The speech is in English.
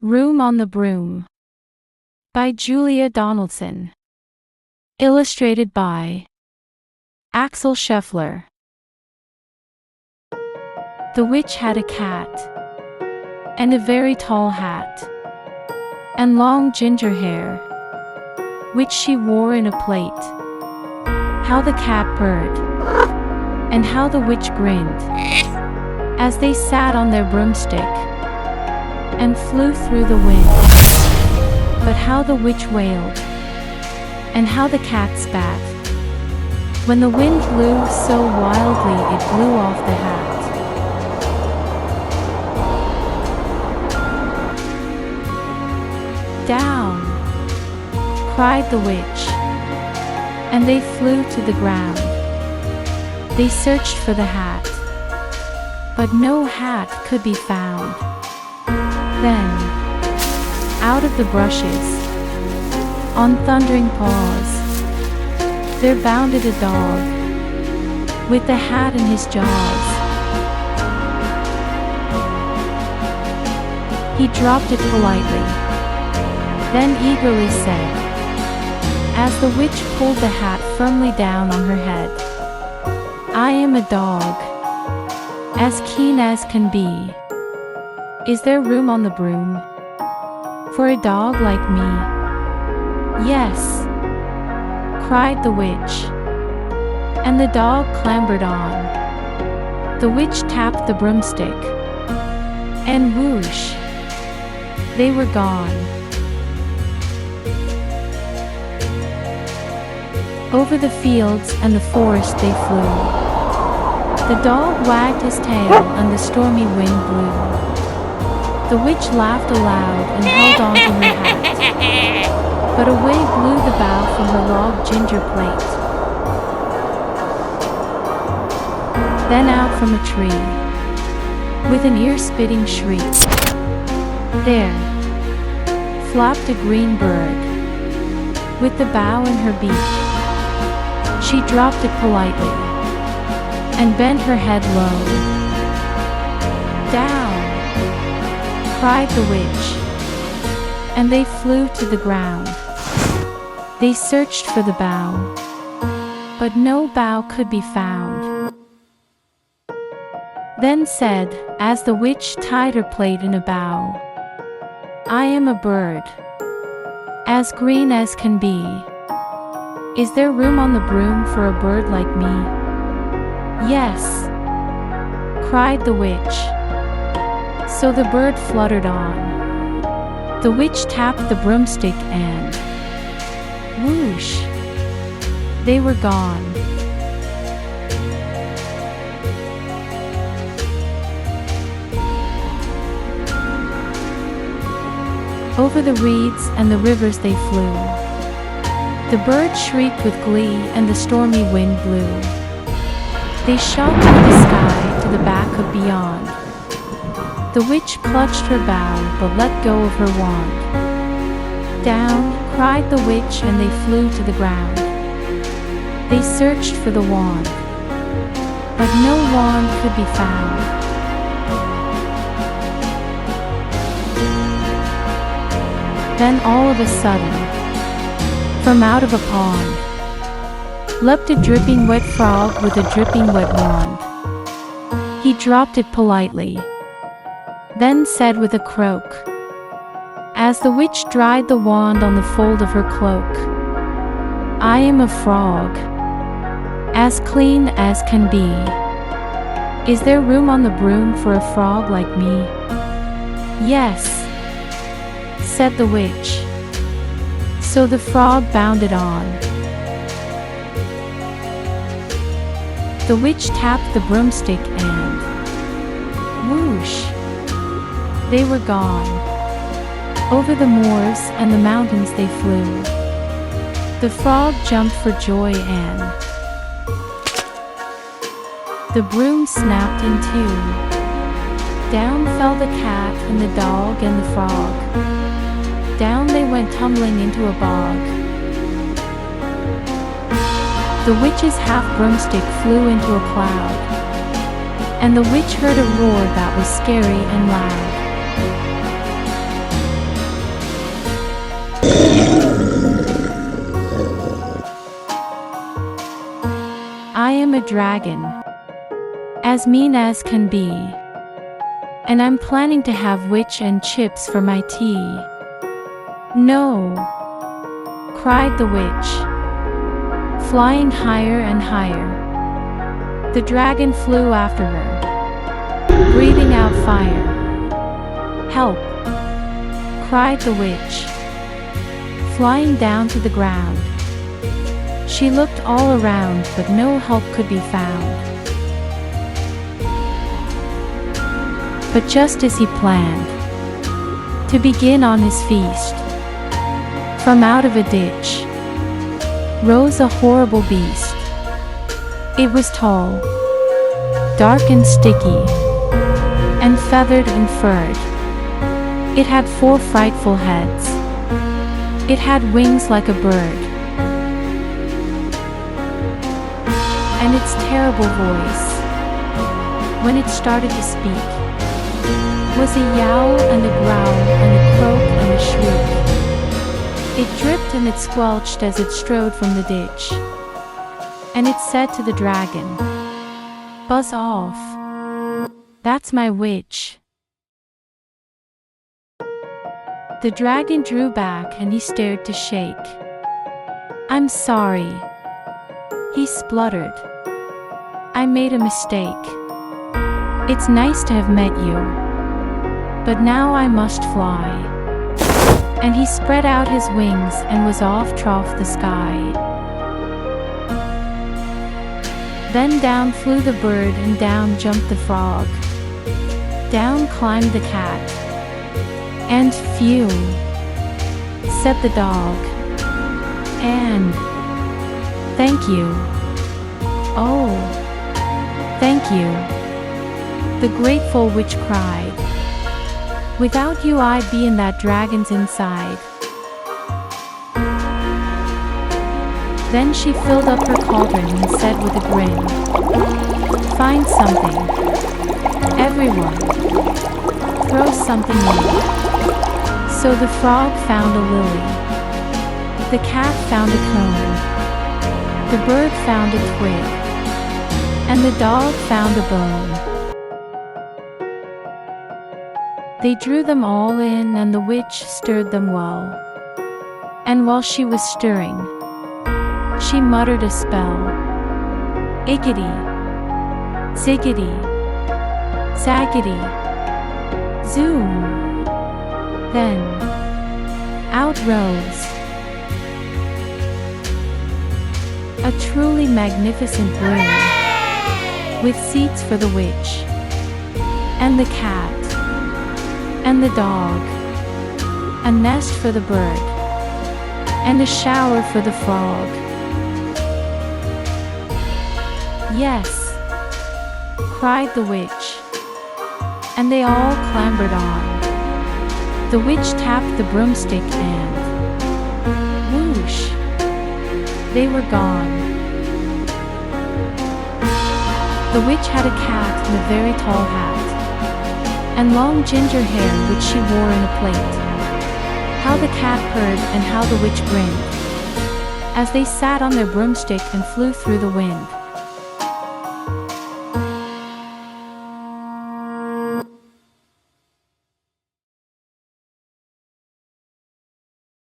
Room on the Broom by Julia Donaldson. Illustrated by Axel Scheffler. The witch had a cat, and a very tall hat, and long ginger hair, which she wore in a plate. How the cat purred, and how the witch grinned, as they sat on their broomstick, and flew through the wind. But how the witch wailed, and how the cat spat, when the wind blew so wildly it blew off the hat. Down, cried the witch, and they flew to the ground. They searched for the hat, but no hat could be found. Then, out of the brushes, on thundering paws, there bounded a dog, with the hat in his jaws. He dropped it politely, then eagerly said, as the witch pulled the hat firmly down on her head, "I am a dog, as keen as can be. Is there room on the broom for a dog like me?" "Yes," cried the witch, and the dog clambered on. The witch tapped the broomstick, and whoosh, they were gone. Over the fields and the forest they flew. The dog wagged his tail and the stormy wind blew. The witch laughed aloud and held on to her hat, but away blew the bough from her log ginger plate. Then out from a tree, with an ear-spitting shriek, there flopped a green bird, with the bough in her beak. She dropped it politely, and bent her head low. "Down!" cried the witch, and they flew to the ground. They searched for the bough, but no bough could be found. Then said, as the witch tied her plate in a bough, "I am a bird, as green as can be. Is there room on the broom for a bird like me?" "Yes," cried the witch. So the bird fluttered on. The witch tapped the broomstick and whoosh, they were gone. Over the reeds and the rivers they flew. The bird shrieked with glee and the stormy wind blew. They shot through the sky to the back of beyond. The witch clutched her bough but let go of her wand. "Down!" cried the witch, and they flew to the ground. They searched for the wand, but no wand could be found. Then all of a sudden, from out of a pond, leapt a dripping wet frog with a dripping wet wand. He dropped it politely, then said with a croak, as the witch dried the wand on the fold of her cloak, "I am a frog, as clean as can be. Is there room on the broom for a frog like me?" "Yes," said the witch. So the frog bounded on. The witch tapped the broomstick and whoosh, they were gone. Over the moors and the mountains they flew. The frog jumped for joy and the broom snapped in two. Down fell the cat and the dog and the frog. Down they went tumbling into a bog. The witch's half-broomstick flew into a cloud, and the witch heard a roar that was scary and loud. am a dragon, as mean as can be, and I'm planning to have witch and chips for my tea." "No!" cried the witch, flying higher and higher. The dragon flew after her, breathing out fire. "Help!" cried the witch, flying down to the ground. She looked all around, but no help could be found. But just as he planned to begin on his feast, from out of a ditch rose a horrible beast. It was tall, dark and sticky, and feathered and furred. It had 4 frightful heads. It had wings like a bird, and its terrible voice, when it started to speak, was a yowl and a growl and a croak and a shriek. It dripped and it squelched as it strode from the ditch, and it said to the dragon, "Buzz off. That's my witch." The dragon drew back and he stared to shake. "I'm sorry," he spluttered. "I made a mistake. It's nice to have met you, but now I must fly." And he spread out his wings and was off trough the sky. Then down flew the bird and down jumped the frog. Down climbed the cat. And "Phew," said the dog. And "Thank you. Oh, thank you," the grateful witch cried. "Without you I'd be in that dragon's inside." Then she filled up her cauldron and said with a grin, "Find something. Everyone, throw something in." So the frog found a lily. The cat found a cone. The bird found a twig. And the dog found a bone. They drew them all in and the witch stirred them well. And while she was stirring, she muttered a spell. Iggity, ziggity, zaggity, zoom. Then out rose a truly magnificent broom, with seats for the witch, and the cat, and the dog, a nest for the bird, and a shower for the frog. "Yes," cried the witch, and they all clambered on. The witch tapped the broomstick and whoosh, they were gone. The witch had a cat in a very tall hat, and long ginger hair which she wore in a plait. How the cat purred and how the witch grinned, as they sat on their broomstick and flew through the wind.